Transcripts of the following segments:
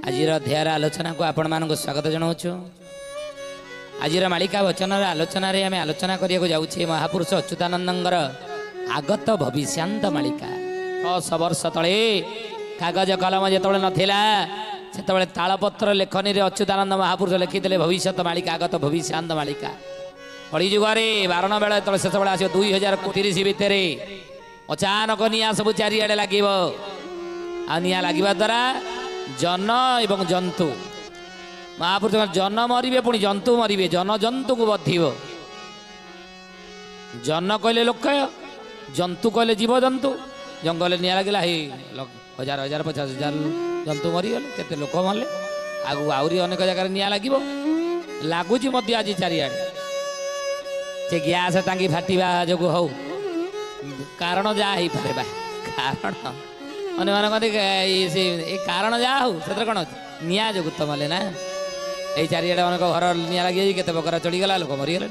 आजिर अध्यायर आलोचना को आपण मानक स्वागत जनाऊँ। आजिर मालिका वचन आलोचना आम आलोचना करने जाऊे महापुरुष अच्युतानंदर आगत भविष्यांत मालिका। 6 वर्ष तले कागज कलम जो नाला से तालपत्र लेखनी अच्युतानंद महापुरुष लिखिते भविष्य मालिका आगत भविष्यांत मालिका। कलिजुगे बारण बेले तो शेष बेले आस 2030 भितर अचानक निआ सब चारिड़े लगे निआ लगे द्वारा जन एवं जंतु महापुरुष जन मरे पुणी जंतु मरे जन जंतु को बधिब। जन कहले लोक जंतु कहले जीवजंतु जंगल निआ लगे हे 1000 50,000 जंतु मरीगले केते लोक मरले आगु आहरी अनेक जगह निआ लगे लगुच आज चारिड़े से गैस टांगी फाटा जो हौ कारण जहाँ हो पारे कारण अन्य मान कहते कारण जहाँ हूँ से कौन निआ जो तो मले ना ये चारिड़े अनेक घर निआ लगे केते बकरा चढ़ीगला लोक मरीगले।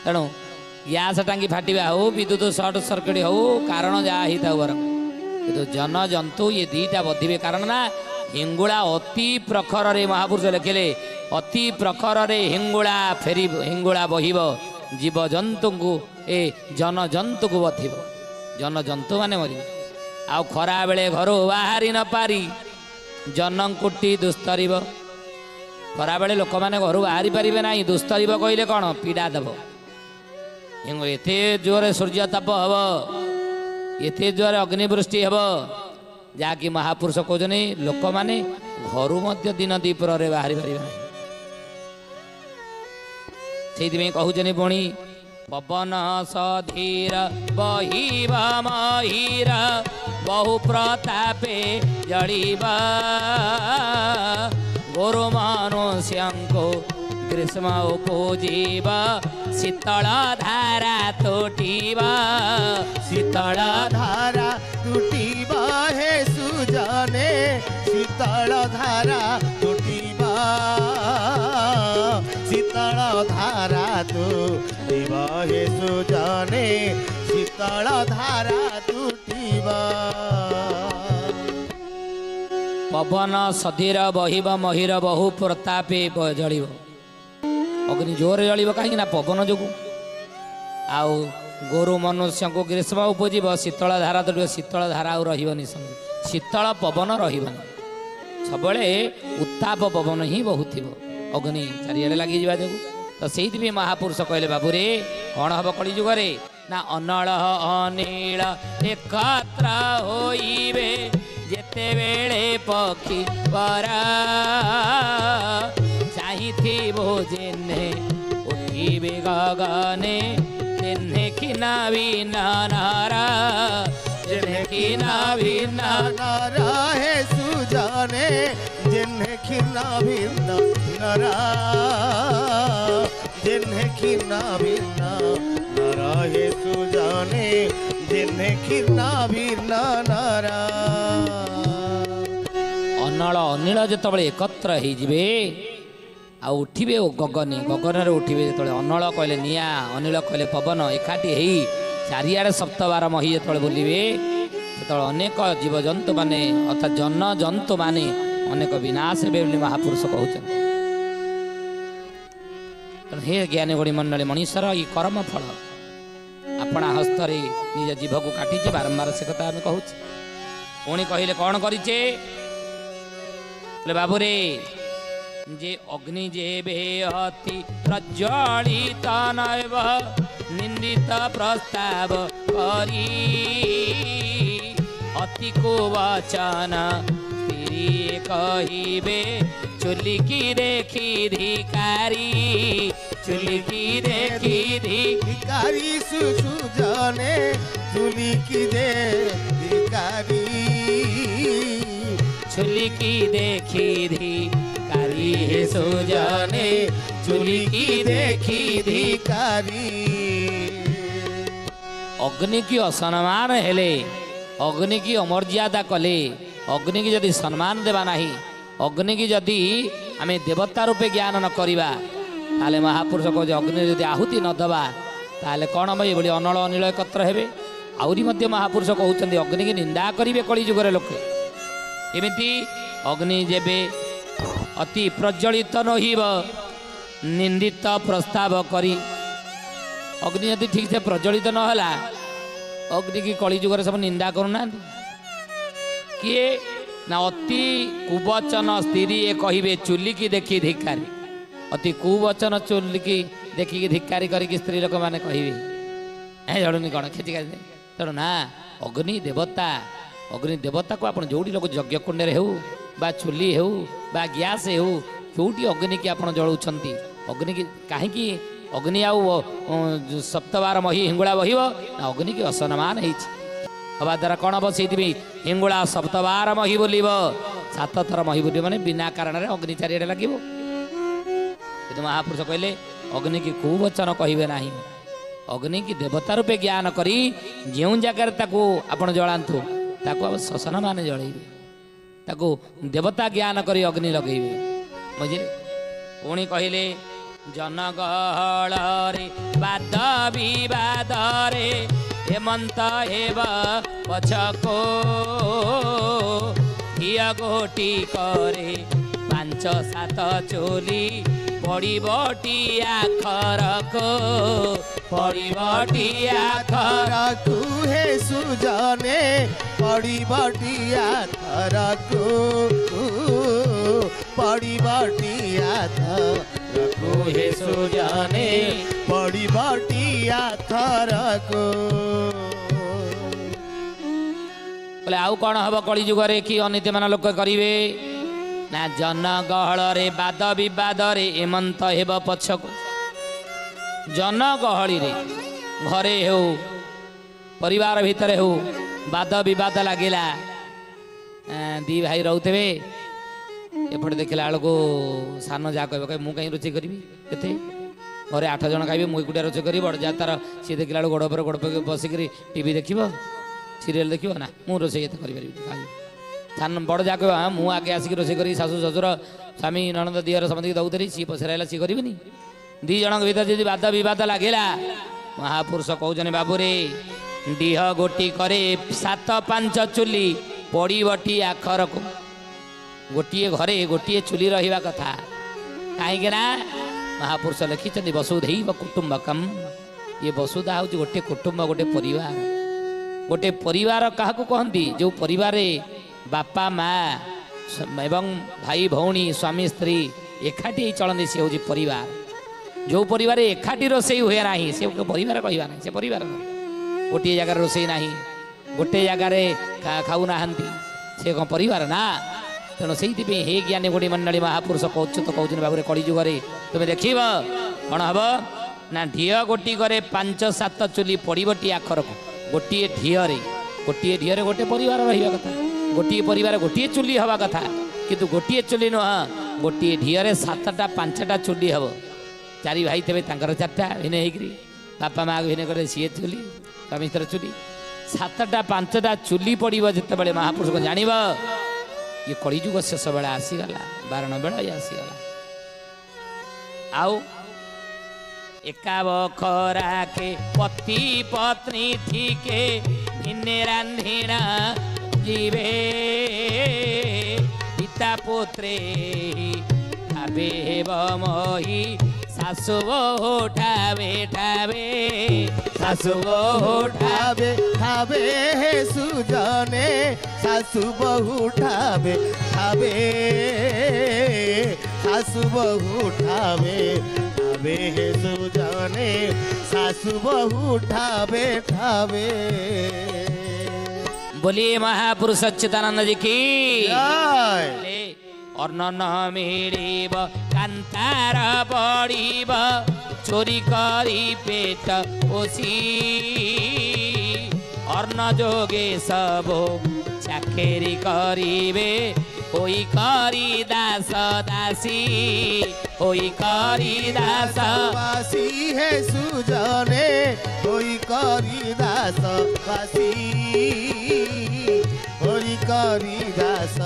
तेणु गैस टांगी फाटा हो विद्युत सर्ट सर्किट हो कारण जहाँ ही था बर कि जन जंतु ये दीटा बधिबे कारण ना हिंगुला अति प्रखर रे महापुरुष लिखिले अति प्रखर रे हिंगुला फेरी हिंगुला बहिब जीवजंतु को ए जन जंतु को बधिब जन जंतु माने मरी आ खरा बेले घर बाहरी न पारी जन कुटी दुस्तरीब खरा बेले लोक मैंने घर बाहरी पारे ना दुस्तरीब कहले कौन पीड़ा दब एते जोरे सूर्य ताप हम एते जोरे अग्निवृष्टि हम जहाँकि महापुरुष कहते लोक मैंने घर मध्य दिन दीपर बाहरी पारे ना से कहते पुणी पवन सधीर बहिब महीर बहु प्रतापे जड़ीबा गोरु मनुष्यको ग्रीष्म उपजीव शीतल धारा तुटीबा शीतल धारा तुटीबा हे सुजने शीतल धारा तुटीबा शीतल धारा तुटीबा हे सुजने शीतल धारा तुटीबा। पवन सधीर बहिब महीर बहु प्रतापे जड़ीब अग्नि जोर जलिब कहीं पवन जो आउ गोरु मनुष्य को ग्रीष्म उपजीव शीतल धारा तो शीतल धारा रही शीतल पवन रही सब उत्ताप पवन ही बहुत थी अग्नि चारिड़े लगी जा जो तो से महापुरुष कहले बाबू रे कौन हम कलिजुगे ना अनल अनिल एकत्र होइबे जेते बेले पक्षी परा चाहिथिबो जेने उठिबे गगने जेने खिना बिना नारा जेने खिना बिना नारा हे सुजाने जेने खिना बिना नारा जेने खिना बिना नारा हे सुजाने जेने खिना बिना नारा। अनल अनिल जो एकत्र होइजिबे आ उठिबे गगनी गगन उठिबे जो अनल कहले निआ अनिल कहले पवन एकाठी हो चारिआडे सप्तबार मही जो बुलिबे तो अनेक जीवजंतु माने अर्थात जन जंतु माने अनेक विनाश हे महापुरुष कहते। हे ज्ञानी गुणी मंडली मनीषर ये कर्म फल अपना हस्तरे निज जीव को काटिचे बारंबार से कथा आम कहूँ पुणी कहले कौन करिचे बाबू रे जे अग्नि जेबे अति प्रज्वलित नैव निंदित प्रस्ताव करी अति को वचन स्त्री कहिबे चुलिकी देखी धिकारी चुलिकी देखी धिकारी सुजने चुलिकी धिकारी चुलिकी देखी धिकारी सुजने चुलिकी देखी धिकारी। अग्नि की असम्मान हेले अग्नि की अमर्यादा कले अग्नि की जदि सम्मान देवा नहीं अग्नि की जदि आम देवता रूपे ज्ञान न करिबा ताले महापुरुष कहे अग्नि जदि आहुति न दबा ताले कौन भाई ये अनल अनिल एकत्र हेबे। आहरी महापुरुष कहते अग्नि की निंदा करेंगे कलिजुगर लोके एमिति अग्नि जेबे अति प्रज्वलित नहिब निंदित प्रस्ताव करी अग्नि यदि ठीक से प्रज्वलित नहला अग्नि की कली जुगर सब निंदा करूना किए ना अति कुवचन स्त्री कहे चुली की देखी धिकारी अति कुवचन चुली की देखिकी धिकारी करके स्त्री लोक मैंने कहे ए जड़ुनी कौन खेची तेणु ना अग्नि देवता को आप जो लोग यज्ञ कुंडे हो बा चुली हो बा गैस हो जोटी अग्नि की आप जलाउंट अग्नि की कहीं अग्नि आउ सप्तबार मही हिंगुला बहिब ना अग्नि की असनमान हवा द्वारा कौन हम से हिंगुला सप्तबार मही बुलब 7 थर मही बुल मैंने बिना कारण अग्नि चारिड़े लगे किंतु महापुरुष कहले अग्नि की कुवचन कहे ना अग्नि की देवता रूपे ज्ञान करी जो जगार आपण जलांतु ताको श्मशान मान जलैबे ताको देवता ज्ञान करी अग्नि लगेबे बुझिले पुणी कहले जनगहल रे वाद विवाद रे हेमंत हेब पछको हिया गोटी करे 5-7 चोली पड़िबटिया खरको पड़िबटिया खरकु हे सुजने पड़िबटिया खरकु पड़िबटिया खरकु हे सुजने पड़िबटिया खरकु बोले आउ कौन हम कली जुगरे कि अनित मान लोक करिवे ना जनगहल रे वाद विवाद रे एमंत हेब पछको जनगहली रे घरे हो परिवार भितर हो वाद विवाद लगिला दी भाई रोथे एपटे देखला बेलू सान जा कह मुझे कहीं रोचे करी के घरे 8 जन खाइबे मुई गुटिया रोचे करी बड़ जा तार सी देखला गोड़ पर गोड़ बसिक टीवी देखिब सीरियल देखिब ना मुझे रोसे ये करी सान बड़ जा कह हाँ मुझे आगे आसिक रोसे करी शाशु शशुर स्वामी ननद दिहर समझ दौरी सी पचराइला सी करी 2 जन भर जी वाद विवाद लगिला महापुरुष कहते बाबू रे डीह गोटी करे 7-5 चुली पड़िबटी आखर को गोटे घरे गोटे चुली रहा कथा कहीं महापुरुष लिखिं वसुधैव कुटुंबकम ये वसुधा हूँ गोटे कुटुंब गोटे परिवार क्या कहती जो परिवार बापा माँ एवं भाई भौणी स्वामी स्त्री एकाठी चलती सी हूँ परिवार जो परिवार एकाठी रोसई हुए ना से परिवार कहवा ना से परिवार गोटे जगार रोसई ना गोटे जगार खाऊना से कौन परिवार ना तेणु से हे ज्ञानी गोटी मंडली महापुरुष कहते कहते बाबू कली जुगे तुम्हें देख कौन हम ना ढीह गोटी करे 5-7 चुली पड़िबटी आखर को गोटे ढीहरे गोटे परिवार रहा कथा गोटे परिवार गोटे चुली हवा कथा किंतु गोटे चुली नुह गोटे ढीहरे 7टा 5टा चुली हम 4 भाई थे 4टा भिन्न होकर बापा माँ भिन्न करे सी चुली स्वामी स्त्री चुली 7टा 5टा चुली पड़ो जिते महापुरुष को जान ये कलिजुग शेष बेला आसीगला 12 बेला ये आसीगला आउ एका बखरा के पति पत्नी ठीके भिन्ने रांधिणा जीवे पिता पुत्रे ठावे मही सासु बहु ठावे ठावे सासु बहु ठावे ठावे हे सुजने सासु बहु ठावे ठावे सासु बहु ठावे ठावे हे सुजने सासु बहु ठावे ठावे। बोलिए महापुरुष सच्चिदानंद जी की जय। अन्न न मिलिब कांतार पड़िब चोरी करी पेट पोषी अन्न जोगे सब चाकेरी करिबे होई करी दास दासी होई करी दास वासी हे सुजने होई करी दास वासी होई करी दास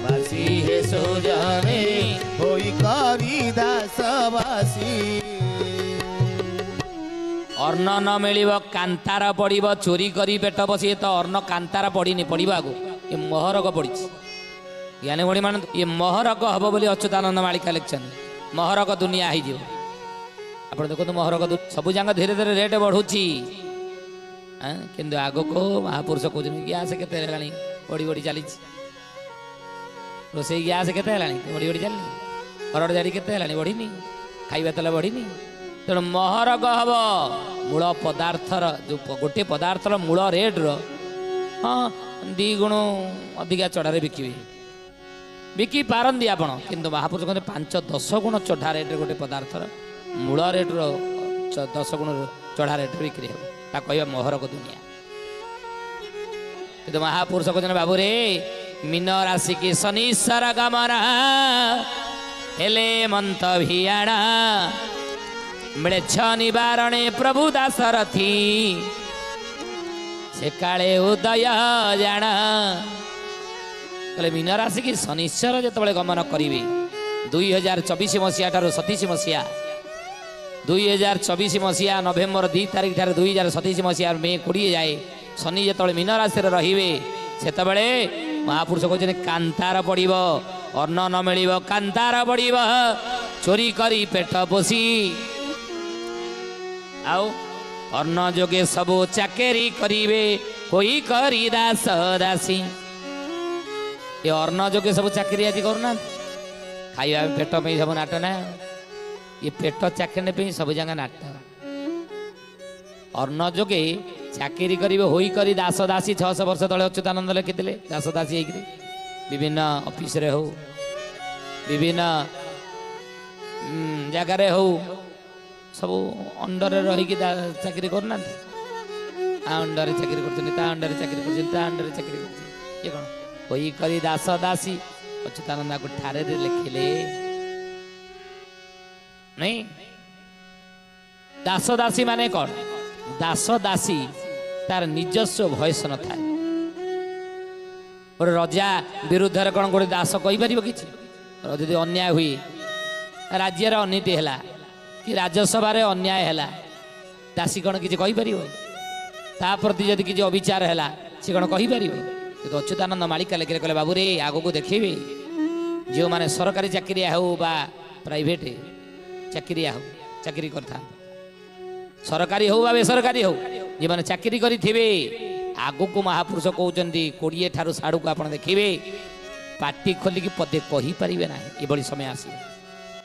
वासी हे सुजने होई करी दास वासी। अन्न न मिलिब कांतार पड़िब चोरी करी पेट बसी तो अन्न कांतार पड़नी पड़वा ये महरक पड़ी ज्ञानी भणी मान ये महरक हम बोली अच्युतानंद मालिका लिखन महरक दुनिया हो आप देखो महरक सबू जाक धीरे धीरे रेट बढ़ुची किंतु आग को महापुरुष कहते गैस के बढ़ी बढ़ी चली रोसे गैस के बढ़ी बढ़ी चलनी हरड़ जाड़ी के बढ़ीनी खाଇବା तेल बढ़ीनी तेणु महरग हम मूल पदार्थर जो गोटे पदार्थर मूल रेट्र हाँ 2 गुण अधिका चढ़ारे बिकिबे बिकी पारती आपण किंतु महापुरुष कहते 5-10 गुण चढ़ा रेट गोटे पदार्थर मूल रेट्र 10 गुण चढ़ा रेट बिक्री हो ता कहवा महरक दुनिया किंतु महापुरुष कहते बाबू रे मीन राशि की शनिश्चर गमना हेले मंत भियाणा मृक्ष निवारणे प्रभु दासरथी से काले उदय जाना मीन राशि की शनिश्चर जो गमन करेंगे 2024 मसीहा ठार 27 मसीहा 2024 मसीहा नवेम्बर 2 तारिख ठार 2027 मसीहा मे 20 जाए शनि जो मीन राशि रे से महापुरुष कहते कांतार पड़ब अन्न न मिल कांतार पड़ब चोरी करी पेट पोषी आउ अन्न जोगे सबो चाकरी करिवे कोई करी दास दासी ये अन्न जोगे सब चाकरी आज करना खाଇବା पेट पे सब नाट ना ये पेट चाकरी पे सब जगह नाट अन्न जोगे चाकरी करिवे होई करी दास दासी 600 वर्ष तले अच्युतानंद लिखिले दास दासी होइकरी विभिन्न ऑफिस रे हो विभिन्न जगार हो सब अंडर रही चाकरी करना अंडर चाकरी अंडर चाकरी अंडर चाकरी ये कौन कोई करी दास दासी अच्युतानंद को ठारे लिखिले नहीं दास दासी माने कौन दास दासी तार निजस्व भयस न था गोटे रजा विरुद्ध कौन गोटे दास कहीपर कि जदि अन्याय हुए राज्य अनीति है कि राज्यसभा अन्याय है दासी कौन किसी कहीपर प्रति जदि किसी अविचार है सी कौन कहीपर कि अच्युतानंद मालिका लिखे कहले बाबू रे आग को देखेबे जो माने सरकारी चाकरिया हो बा प्राइवेट चाकरिया हो चाकरी करता सरकारी हो बा बेसरकारी हो जे माने चाकरी करी थिबे आगु को महापुरुष कहउचंदी 20 ठारू साडू को आपण देखिबे पार्टी खोलिकी पदे कही पारिबे ना ये बड़ी समय आसी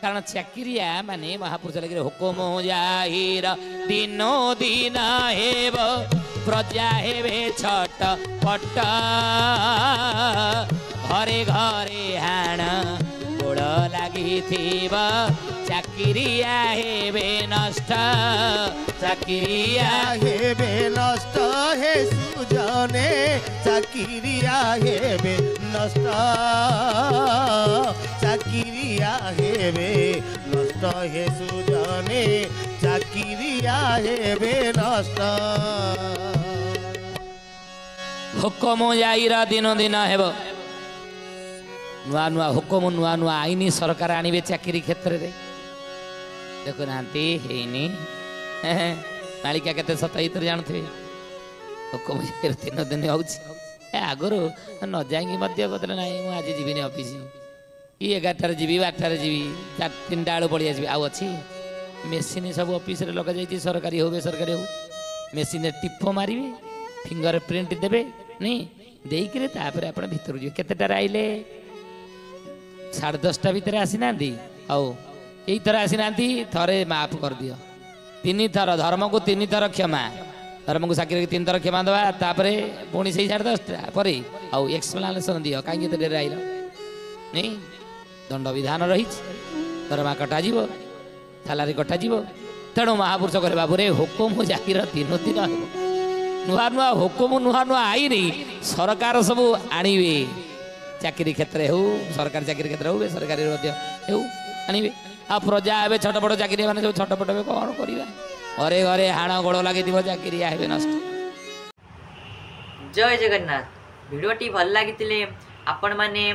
कारण चाकरिया माने महापुरुष लगे हुकुम जाहिर दिनो दिन हेब प्रजा हेबे छट पट घरे घरे हाण गोड़ लगी चाकरिया हेबे नष्ट चाकरिया हेबे नष्ट हे सुजने चाकरिया हेबे नष्ट चाकरिया हेबे नष्ट हे सुजने चाकरिया हेबे नष्ट हुकुम जाइरा दिन दिन हेब नुआ नुआ हुकुम नुआ नुआ आईन सरकार आनिबे चाकरी क्षेत्र रे देखो नांती हेनी मालिका केते सतैतर जानथि हुकुम जाइरा दिन दिन होउछि आगरो न जाएंगे मध्य बदले नाही मु आज जीविनी ऑफिस ई 11 रे जीवी 8 रे जीवी 3टा आलो पड़ी आसी आउ अछि मेसिन सब ऑफिस रे लगा जाई सरकारी हो बेसरकारी हो मेसिन टिप मारिबे फिंगर प्रिंट देबे नहीं देइकरे तापर आपण भीतर जो केतेटा आइले 10:30 भितर आसी नांदी आउ एई तरह आसी नांदी थरे माफ कर दियो 3 थर धर्म को 3 थर क्षमा धर्म को साकिर 3 थर क्षमा दवा तापर पुणी से 10:30 पर आउ एक्सप्लेनेशन दियो काई ते डेरा आइलो नहीं दंड विधान रही दरमा कटा जीवो सैलरी कटा जीवो तेणु महापुरुष कहे बाबू रे हुकुम जाकिर 3 दिन नुआ नुआ हुकुम नुआ नुआ आईन सरकार सब आणवे चाकरी क्षेत्र हो सरकारी चाकरी क्षेत्र हो बेसरकारी आणवे आ प्रजा ए छटपट चाकरी मैंने सब छटपट कौन करवा घरे घरे हाण गोड़ लगे चाकरी हे नष्ट। जय जगन्नाथ भिडियोटी भल लगी आपण मैंने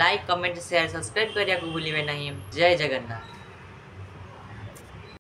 लाइक कमेंट शेयर सब्सक्राइब करने को भूलिए नहीं। जय जगन्नाथ।